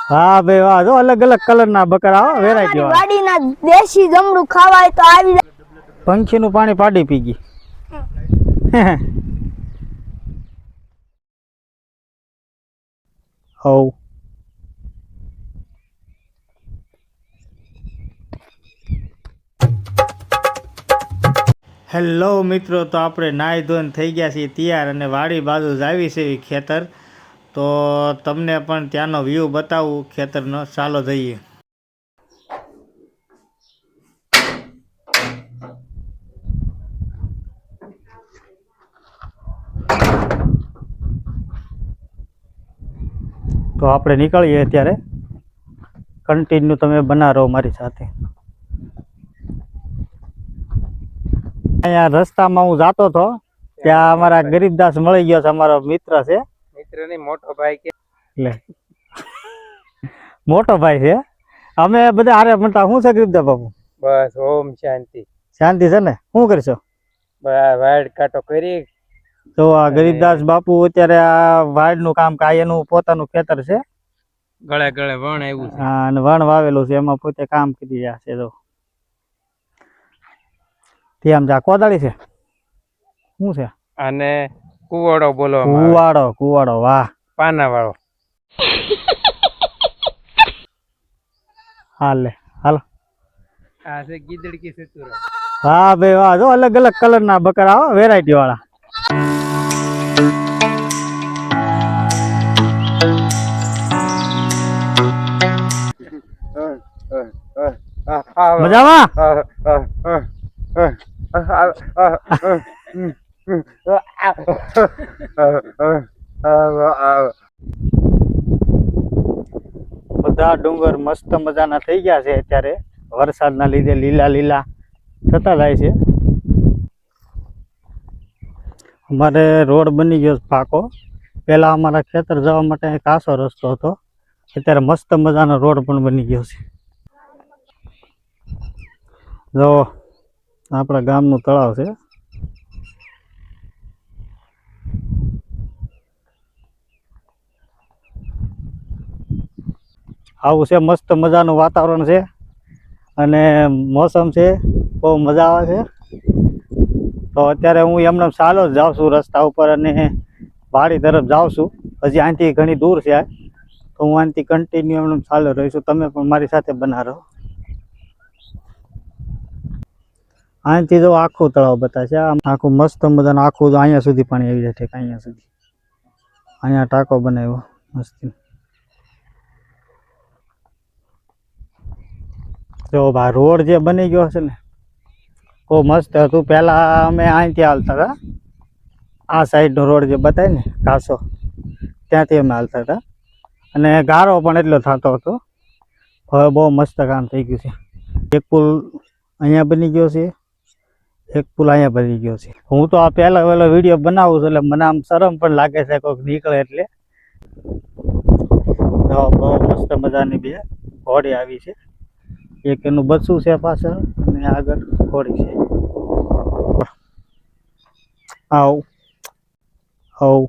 હા ભાઈ વાહ, જો અલગ અલગ કલર ના બકરા હો, વેરાયટી વાળા. વાડીના દેશી જમરૂ ખાવાય તો આવી પંખી નું પાણી પાડી પી ગઈ. હવ હેલો મિત્રો, તો આપણે નાહી ધોઈને થઈ ગયા છીએ તૈયાર અને વાડી બાજુ જ આવી છે ખેતર. તો તમને પણ ત્યાંનો વ્યૂ બતાવું ખેતરનો. ચાલો જઈએ. તો આપણે નીકળીએ અત્યારે. કન્ટિન્યુ તમે બના રહો મારી સાથે. અહીંયા રસ્તામાં હું જાતો હતો ત્યાં અમારા ગરીબદાસ મળી ગયો છે, અમારો મિત્ર છે. મિત્ર ની મોટો ભાઈ કે એટલે મોટો ભાઈ છે. અમે બધા હારે ભણતા. શું છે ગરીબદાસ બાપુ? બસ ઓમ શાંતિ. શાંતિ છે ને? શું કરશો? વાડ કાટો કરી. તો આ ગરીબદાસ બાપુ અત્યારે આ વાડ નું કામ એનું પોતાનું ખેતર છે. ગળે ગળે વણ આવ્યું છે. હા, અને વણ વાવેલું છે, એમાં પોતે કામ કરી રહ્યા છે. તો આમ જા કોદાળી છે. શું છે? અને કુવાડો બોલો. કુવાડો વાહ. પાના વાળો. હાલે હાલો. આ છે ગીદડકી સતુરા. હા ભાઈ વાહ, જો અલગ અલગ કલર ના બકરા હો, વેરાયટી વાળા. મજામાં? બધા ડુંગર મસ્ત મજાના થઈ ગયા છે અત્યારે વરસાદના લીધે. લીલા લીલા થતા જાય છે. અમારે રોડ બની ગયો પાકો. પેલા અમારા ખેતર જવા માટે કાસો રસ્તો હતો, અત્યારે મસ્ત મજાનો રોડ પણ બની ગયો છે. જો આપણા ગામનું તળાવ છે. આવું છે, મસ્ત મજાનું વાતાવરણ છે અને મોસમ છે, બહુ મજા આવે છે. તો અત્યારે હું એમને ચાલો જ જાઉં છું રસ્તા ઉપર અને વાડી તરફ જાઉં છું. હજી અહીંથી ઘણી દૂર છે, તો હું અહીંથી કન્ટિન્યુ એમને ચાલુ રહીશું. તમે પણ મારી સાથે બના રહો. અહીંથી જો આખું તળાવ બતાવશે. આખું મસ્ત મજાનું આખું અહીંયા સુધી પાણી આવી જાય છે. અહીંયા સુધી અહીંયા ટાંકો બનાવ્યો મસ્ત. જો ભાઈ રોડ જે બની ગયો છે ને, બહુ મસ્ત હતું. પહેલા અમે અહીંથી હાલતા હતા, આ સાઈડનો રોડ જે બતાય ને કાસો, ત્યાંથી અમે હાલતા હતા અને ગારો પણ એટલો થતો હતો. હવે બહુ મસ્ત કામ થઈ ગયું છે. એક પુલ અહીંયા બની ગયો છે, એક પુલ અહીંયા બની ગયો છે. હું તો આ પહેલા વહેલો વિડીયો બનાવું છું એટલે મને આમ શરમ પણ લાગે છે કોઈક નીકળે એટલે. બહુ મસ્ત મજાની બે ઘોડી આવી છે. એક એનું બચ્ચું છે પાછળ અને આગળ ઘોડી છે. આવ આવ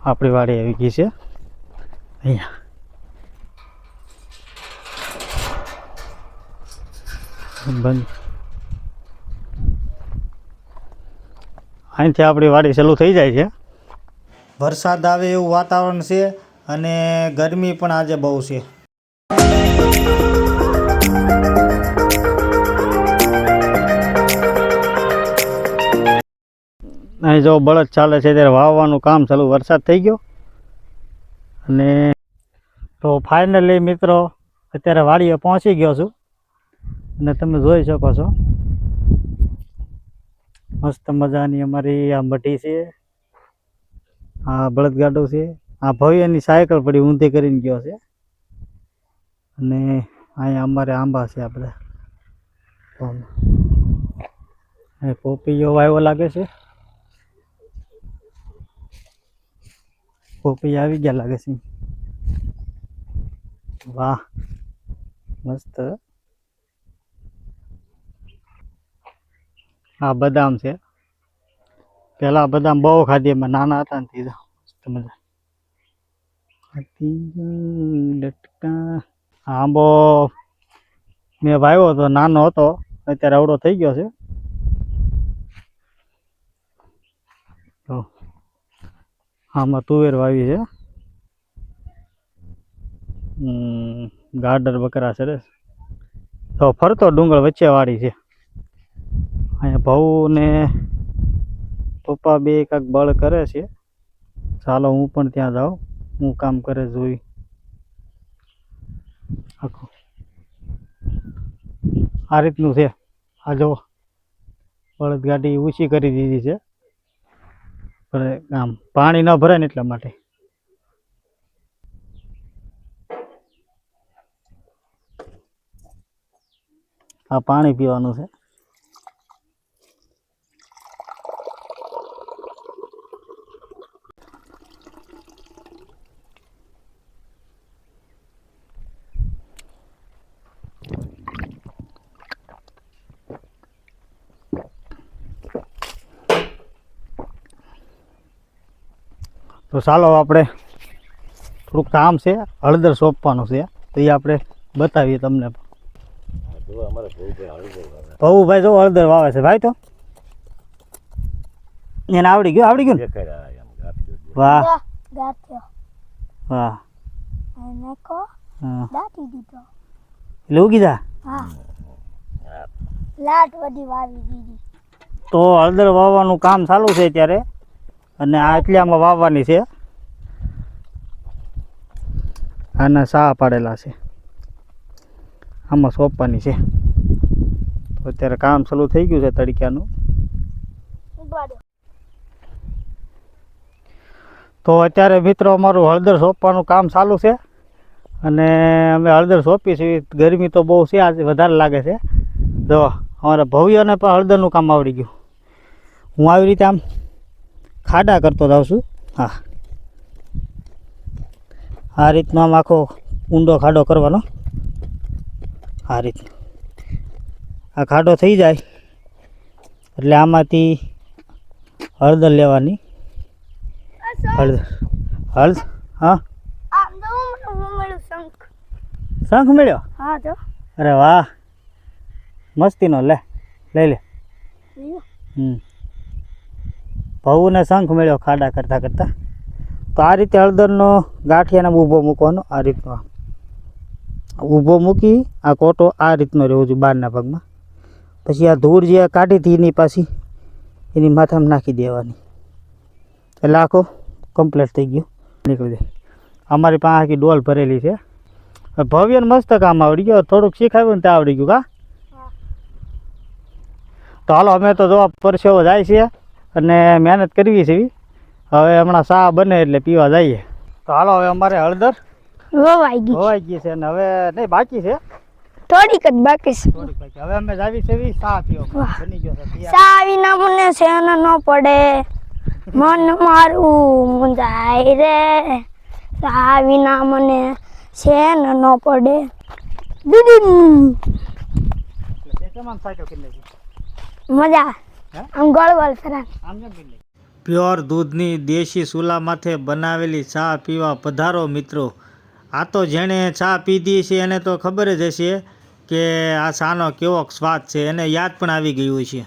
આપણી વાડી આવી ગઈ છે અહીંયા. બંધ અહીંથી આપણી વાડી ચાલુ થઈ જાય છે. વરસાદ આવે એવું વાતાવરણ છે અને ગરમી પણ આજે બહુ છે. અહીં જો બળદ ચાલે છે ત્યારે વાવવાનું કામ ચાલુ. વરસાદ થઈ ગયો અને તો ફાઇનલી મિત્રો અત્યારે વાડીએ પહોંચી ગયો છું અને તમે જોઈ શકો છો મસ્ત મજાની અમારી આ મઢી છે. આ બળદગાડું છે. આ ભવ્યની સાયકલ પડી ઊંધી કરીને ગયો છે અને અહીંયા અમારે આંબા છે. આપણે પોપીઓ વાવ્યો લાગે છે. પોપી આવી ગયા લાગે છે. વાહ મસ્ત. આ બદામ છે. પેલા બદામ બહુ ખાધી અમે નાના હતા ને તે મસ્ત મજા. લટકા આંબો મેં વાવ્યો હતો, નાનો હતો, અત્યારે આવડો થઈ ગયો છે. તો આમાં તુવેર વાવી છે. ગાર્ડર બકરા સરસ. તો ફરતો ડુંગર વચ્ચે વાળી છે. અહીંયા ભાઉ ને પપ્પા બે કાંક બળ કરે છે. ચાલો હું પણ ત્યાં જાઉં, હું કામ કરે જોઈ. આખું આ રીતનું છે. આ જો બળદ ગાડી ઊંચી કરી દીધી છે, આમ પાણી ન ભરાય ને એટલા માટે. આ પાણી પીવાનું છે. તો ચાલો આપણે થોડુંક કામ છે, હળદર સોંપવાનું છે, તો એ આપણે બતાવીએ તમને. ભાઈ જો હળદર વાવે છે ભાઈ. તો એને આવડી ગયું ને. વાહ ગાંઠ્યો વાહ. અને કો હા દાટી દીધો. એટલે ઉગી જા. હા લાટ વધી વાવી દીધી. તો હળદર વાવવાનું કામ ચાલુ છે અત્યારે, અને આ એટલામાં વાવવાની છે. આના સા પાડેલા છે, આમાં સોંપવાની છે. તો અત્યારે કામ ચાલુ થઈ ગયું છે તડક્યાનું. તો અત્યારે મિત્રો અમારું હળદર સોંપવાનું કામ ચાલુ છે, અને અમે હળદર સોંપીશું. ગરમી તો બહુ છે આજે, વધારે લાગે છે. જો અમારા ભવ્યને પણ હળદરનું કામ આવડી ગયું. હું આવી રીતે આમ ખાડા કરતો જાઉં છું. હા આ રીતનો આમ આખો ઊંડો ખાડો કરવાનો. આ રીતનો આ ખાડો થઈ જાય એટલે આમાંથી હળદર લેવાની. હળદર હા આમ તો મળ્યું શંખ. શંખ મળ્યો? હા તો અરે વાહ મસ્તીનો. લઈ લે. ભવને શંખ મળ્યો ખાડા કરતા કરતા. તો આ રીતે હળદરનો ગાંઠિયાને ઊભો મૂકવાનો. આ રીતનો ઊભો મૂકી આ કોટો આ રીતનો રહેવો જોઈએ બહારના ભાગમાં. પછી આ ધૂળ જે કાઢી હતી એની પાછી એની માથામાં નાખી દેવાની, એટલે આખો કમ્પ્લીટ થઈ ગયું, નીકળી જાય. અમારી પાસે આખી ડોલ ભરેલી છે. ભવ્યને મસ્ત કામ આવડી ગયો. થોડુંક શીખાવ્યું ને ત્યાં આવડી ગયું. કા તો હાલો અમે તો જોવા પરસેવો જાય છે અને મહેનત કરવી છે. હવે હમણાં ચા બને એટલે પીવા જઈએ. તો હાલો હવે અમારે હળદર વવાઈ ગઈ. હોવાઈ ગઈ છે, અને હવે નહીં બાકી છે, થોડીક જ બાકી છે. થોડીક બાકી. હવે અમે જાવી છે ચા પીવા. બની ગયો છે તૈયાર. સાવી ના મને સેન ન પડે, મન મારું મુંજાય રે. સાવી ના મને સેન ન પડે. મજા આમ ગળવળ કરા. પ્યોર દૂધની દેશી ચૂલા માથે બનાવેલી ચા પીવા પધારો મિત્રો. આ તો જેણે ચા પીધી છે એને તો ખબર જ હશે કે આ ચાનો કેવો સ્વાદ છે, એને યાદ પણ આવી ગયું છે.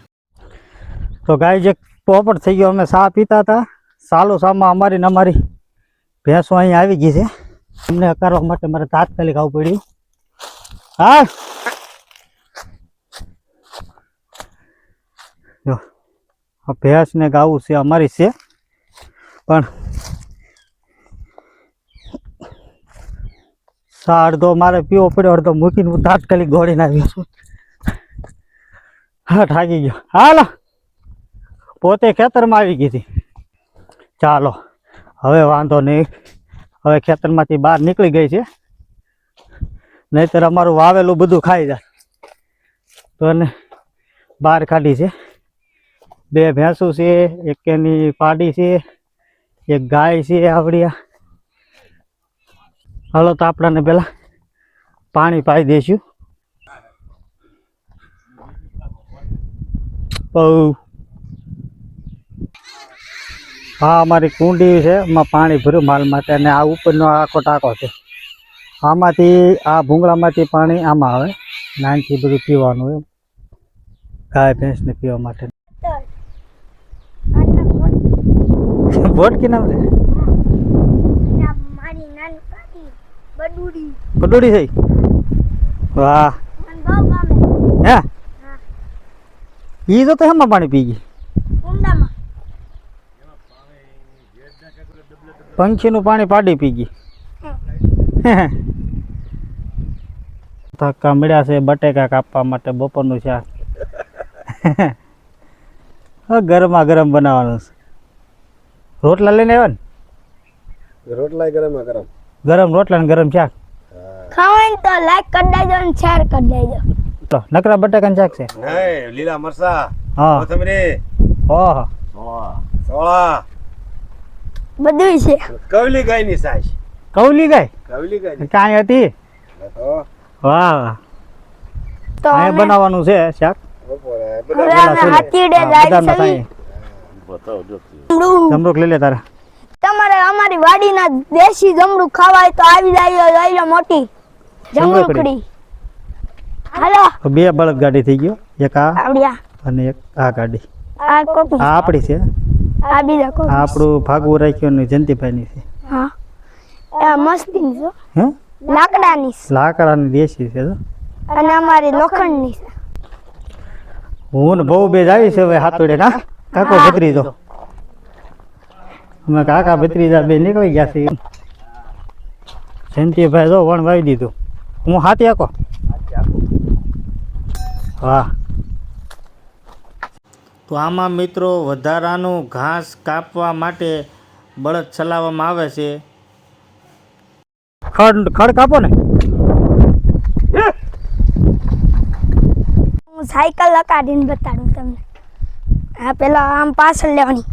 તો ગાય જે પોપટ થઈ ગયો. અમે ચા પીતા હતા, સાલું સામાં અમારી ને અમારી ભેંસો અહીં આવી ગઈ છે. એમને કરવા માટે મારે તાત્કાલિક આવવું પડ્યું. હા જો આ ભેંસ ને ગાવું છે અમારી છે, પણ ચા અડધો મારે પીવો પડ્યો, અડધો મૂકીને હું તાત્કાલિક દોડીને આવ્યો છું. હા થાકી ગયો. હાલો પોતે ખેતરમાં આવી ગઈ હતી. ચાલો હવે વાંધો નહીં, હવે ખેતરમાંથી બહાર નીકળી ગઈ છે, નહીંતર અમારું વાવેલું બધું ખાઈ જાય. તો એને બહાર કાઢી છે. બે ભેંસું છે, એક એની પાડી છે, એક ગાય છે આવડી આ. હાલો તો આપણાને પેલા પાણી પાઈ દઈશું. બહુ હા અમારી કુંડી છે એમાં પાણી ભર્યું માલ માટે અને આ ઉપરનો આખો ટાંકો છે. આમાંથી આ ભૂંગળામાંથી પાણી આમાં આવે નાનથી બધું પીવાનું એમ ગાય ભેંસને પીવા માટે. ભોટકી નામ છે મારી નાની બડુડી કડોડી થઈ. વાહ બહુ ગમે. હે હા. ઈ તો હેમાં પાણી પી ગઈ. ઊંડામાં પંખીનું પાણી પાડી પી ગઈ. ધક્કા મળ્યા છે બટેકા કાપવા માટે બપોરનું શાક. ગરમા ગરમ બનાવવાનું છે. રોટલા લઈને આવ્યા ને રોટલા ગરમ ગરમ ગરમ રોટલા ને ગરમ શાક. ખાવાનું તો લાઈક કરી દેજો અને શેર કરી દેજો. લો, નકરા બટાકાનું શાક છે. નહીં લીલા મરચા હા કોથમરી ઓહો સોળા બધું છે. કવલી ગાયની સાસ કૌલી ગાય કવલી ગાયની કાંઈ હતી. તો વાહ તો અહીંયા અમે બનાવવાનું છે શાક. બપોરે હવે બધા અમે હાથીડે હા, જાય બદામના છે. સાંઈ. બતાવજો જમરૂખ લઈ લે તારા. તમારે અમારી વાડીના દેશી જમરૂ ખાવાય તો આવી જાય લઈ લો મોટી જમરૂખડી. હાલો તો બે બળદ ગાડી થઈ ગયો. એક આ આવડિયા અને એક આ ગાડી. આ કોપી આ આપણી છે. આ બીજા આ કોપી. આપણું ભાગવું રાખ્યું ને જયંતિભાઈની છે. હા આ મસ્તીની છે હે લાકડાની છે લાકડાની દેશી છે તો. અને અમારી લોખંડની છે. હું ને બહુ બે જ આવી છે હવે હાથોડે ના કાકો ભત્રીજો. અમે કાકા ભત્રીજા બે નીકળી ગયા છે. જયંતિભાઈ જો વણ વાવી દીધું. હું હાથી આકો. વાહ. તો આમાં મિત્રો વધારાનું ઘાસ કાપવા માટે બળદ ચલાવવામાં આવે છે. ખડ કાપો ને. હું સાયકલ લગાડીને બતાડું તમને. આ પેલા આમ પાછળ લેવાની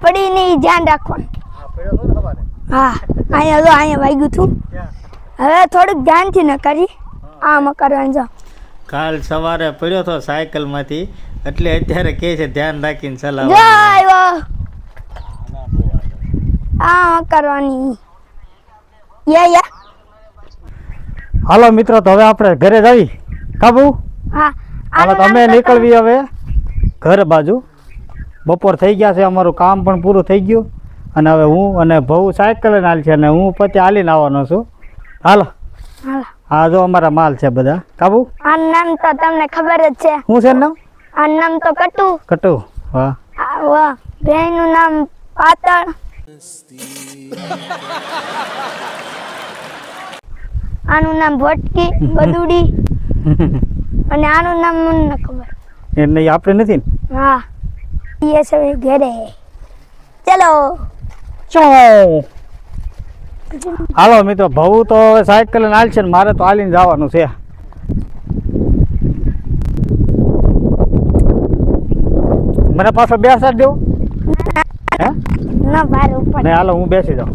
પડી નહીં ધ્યાન રાખવાનું. હા અહીંયા જો અહીંયા વાગ્યું હતું. હવે થોડુંક ધ્યાનથી ન કરી આમ કરવાનું જો. કાલ સવારે પડ્યો હતો સાયકલમાંથી એટલે અત્યારે કહે છે ધ્યાન રાખીને જો ચલાવો. આવ્યો આમ કરવાની. યા હાલો મિત્રો તો હવે આપણે ઘરે જ આવી કાબુ. હા હાલો તો અમે નીકળવી હવે ઘર બાજુ. બપોર થઈ ગયા છે અમારું કામ પણ પૂરું થઈ ગયું અને હવે હું અને ભઉ સાયકલ હાલ છે અને હું પછી હાલીને આવવાનો છું. હાલો હાલો. આ જો અમારા માલ છે બધા કાબુ. આ નામ તો તમને ખબર જ છે. શું છે નામ? આ નામ તો કટુ. કટુ. વાહ વાહ બેનનું નામ પાતળ. આનું નામ ભટકી બદુડી અને આનું નામ મને ન ખબર. એટલે આપણે નથી ને. હા એ સવે ઘરે ચલો. હાલો મિત્રો ભઉ તો હવે સાયકલ હાલ છે ને મારે તો હાલીને જવાનું છે. મને પાછો બેસાડ દેવું હે ના ભાર ઉપર ને હાલો હું બેસી જાઉં.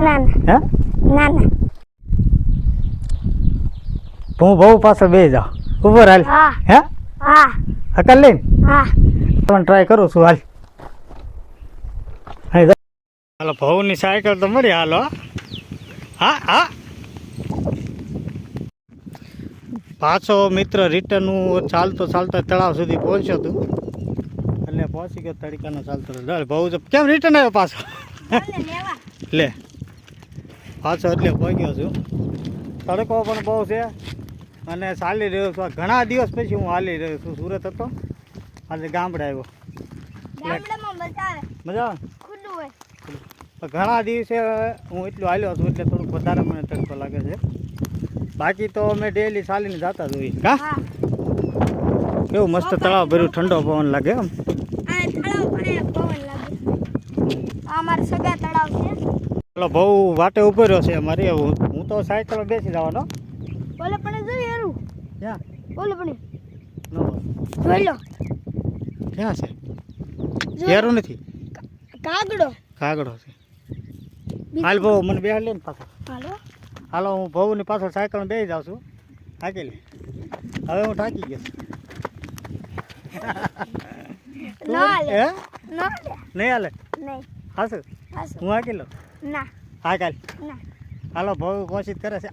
ના હે ના ના હું બહુ પાછળ બેસી જાઉં ઉપર હાલ. હા હે હા હકલ લઈને હા તમને ટ્રાય કરું છું હાલ. હાલો ભઉની સાયકલ તો મળી. હાલો હા હા પાછો મિત્ર રિટર્ન હું ચાલતો ચાલતો તળાવ સુધી પહોંચ્યો હતો એટલે પહોંચી ગયો તડકાનો ચાલતો ભઉ કેમ રિટર્ન આવ્યો પાછો. લે પાછો એટલે પહોંચ્યો છું. તડકો પણ બહુ છે અને ચાલી રહ્યો છું. ઘણા દિવસ પછી હું હાલી રહ્યો છું. સુરત હતો આજે ગામડે આવ્યો. ગામડામાં બતાવે મજા આવે ખુલ્લું હોય. ઘણા દિવસે હું એટલું હાલ્યો છું એટલે થોડુંક વધારે મને તડકો લાગે છે. બાકી તો અમે ડેલી ચાલીને જતા જ હોઈએ. કા હા કેવું મસ્ત તળાવ ભર્યું ઠંડો પવન લાગે એમ. આ તળાવ પણ પવન લાગે. આ અમારા સગા તળાવ છે. ચાલો બહુ વાટે ઉભો રહ્યો છે અમારી. હું તો સાયકલ બેસી જવાનો. બોલે પણ જોઈ હેરું ક્યાં બોલે પણ ન હોય. જોઈ લો ક્યાં છે? જો. ઘેરું નથી કાગડો કાગડો છે. હાલ બહુ મને બેહાડ લે ને પાછળ. હાલો હાલો હું ભવની પાછળ સાયકલ બેસી જાઉં છું થાકી લે હવે હું થાકી ગયો ન હાલે હે ન હાલે નહીં હાલે નહીં હાસું હાસું. હું હાકી લો ના હા કાલ ના હાલો ભવ કોશિશ કરે છે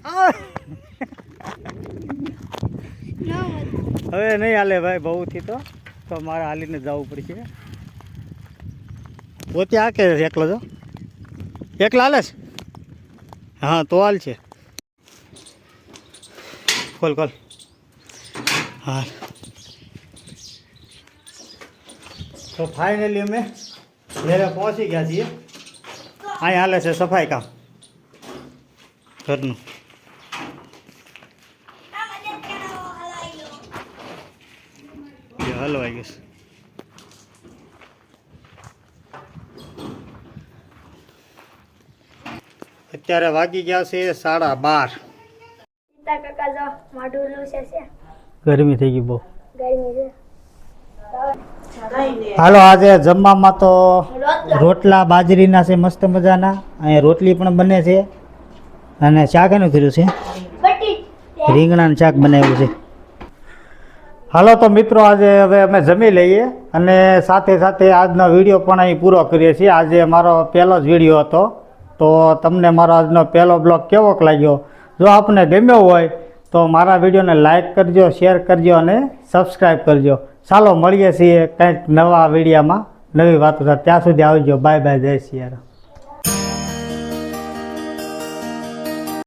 ન મત. હવે નહીં હાલે ભાઈ બહુથી તો મારે હાલીને જવું પડશે પોતે આ કે એકલો જો એકલા હાલે છે હા તો હાલ છે ખોલ ખોલ હા તો ફાઇનલી અમે ઘરે પહોંચી ગયા છીએ અહીં હાલે છે સફાઈ કામ ઘરનું હલવાઈ ગયું અત્યારે વાગી ગયા છે 12:30 સીતા કાકા જો માડું લૂસે છે ગરમી થઈ ગઈ બહુ ગરમી છે હાલો આજે જમવામાં તો રોટલા બાજરીના છે મસ્ત મજાના અહીંયા રોટલી પણ બને છે અને શાક એનું કર્યું છે બટી રીંગણાનું શાક બનાવ્યું છે હાલો તો મિત્રો આજે હવે અમે જમી લઈએ અને સાથે સાથે આજનો વિડીયો પણ અહીં પૂરો કરીએ છીએ આજે મારો પહેલો જ વિડીયો હતો તો તમને મારો આજનો પહેલો બ્લોગ કેવો લાગ્યો જો આપને ગમ્યો હોય તો મારા વિડીયોને લાઈક કરજો શેર કરજો અને સબસ્ક્રાઈબ કરજો ચાલો મળીએ છીએ કંઈક નવા વિડીયોમાં નવી વાતો સાથે ત્યાં સુધી આવજો બાય બાય જય શ્રી રામ.